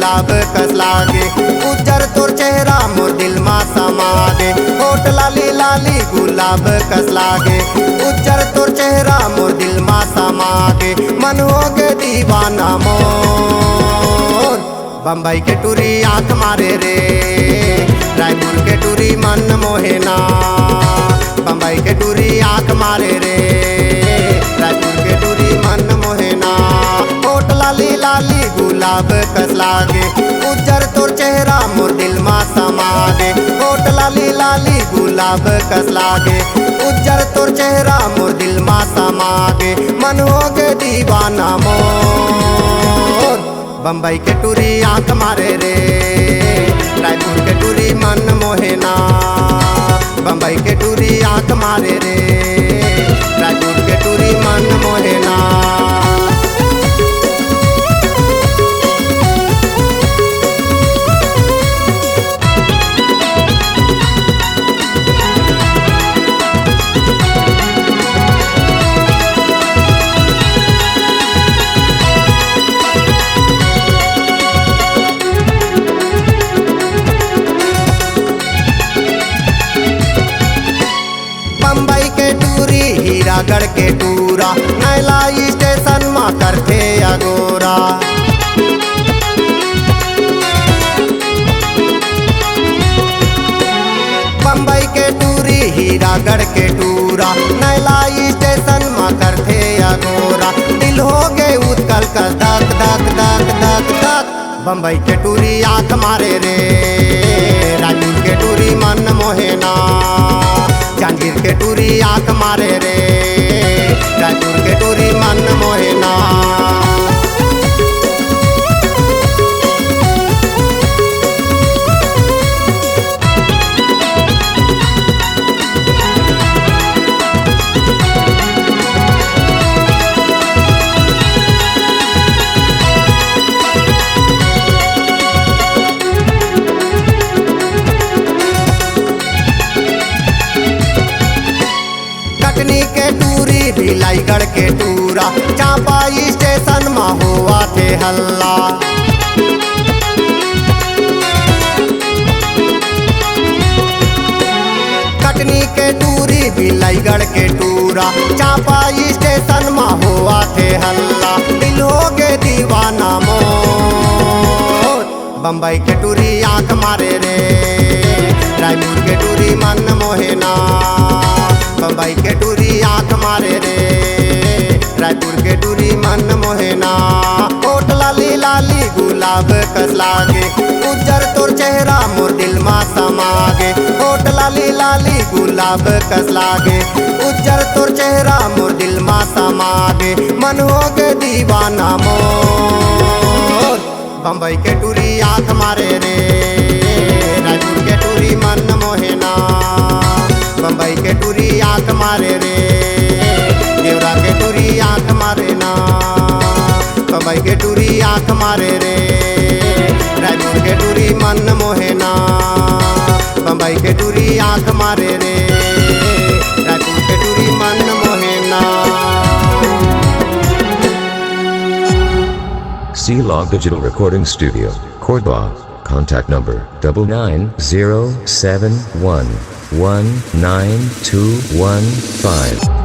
गुलाब कस लागे। उज्जर तोर चेहरा मोर दिल मा समागे। होठ लाली लाली गुलाब कस लागे। उज्जर तोर चेहरा मोर दिल मा समागे। मन होगे दीवाना मोर, बम्बई के टूरी आँख मारे रे। रायपुर के टूरी मन मोहेना, बम्बई के टूरी आँख मारे रे। रायपुर के टूरी मन मोहेना। होठ लाली लाली गुलाब कस लागे। उज्जर तोर चेहरा मोर दिल मा समागे। होठ लाली लाली गुलाब कस लागे। उज्जर तोर चेहरा मोर दिल मा समागे। मन होगे दीवाना मोर, बम्बई के टूरी आँख मारे रे। रायपुर के टूरी मन मोहेना, बम्बई के टूरी आँख मारे रे। रायपुर के टूरी मन मोहेना। बम्बई के टूरी हीरागढ़ के टूरा, नैला स्टेशन मा करथे अगोरा। बम्बई के टूरी हीरागढ़ के टूरा, नैला स्टेशन मा करथे अगोरा। दिल हो गए उत्कल का धक धक धक धक धक, बम्बई के टूरी आँख मारे रे। रायपुर के टूरी मन मोहेना, जांजगीर के टूरी आँख मारे रे। रायपुर के टूरी मन मोहेना। कटनी के टूरी भिलाईगढ़ के टूरा, चांपा स्टेशन मा हुआ थे हल्ला। कटनी के टूरी भिलाईगढ़ के टूरा, चांपा स्टेशन मा हुआ थे हल्ला। दिल हो गए दीवाना मोर, बम्बई के टूरी आँख मारे रे। रायपुर के टूरी मन मोहेना, बम्बई के टूरी आँख मारे रे। रायपुर के टूरी मन मोहेना। होठ लाली लाली गुलाब कस लागे। उज्जर तोर चेहरा मोर दिल मा समागे। होठ लाली लाली गुलाब कस लागे। उज्जर तोर चेहरा मोर दिल मा समागे। मन होगे दीवाना मोर, बम्बई के टूरी आँख मारे रे। रायपुर के टूरी मन मोहेना, बम्बई के टूरी आँख मारे रे। देवरा के टूरी आँख मारे ना, बम्बई के टूरी आँख मारे रे। रायपुर के टूरी मन मोहेना, बम्बई के टूरी आँख मारे रे। रायपुर के टूरी मन Mohena. C-Log Digital Recording Studio, Cordoba. Contact number 99071192115.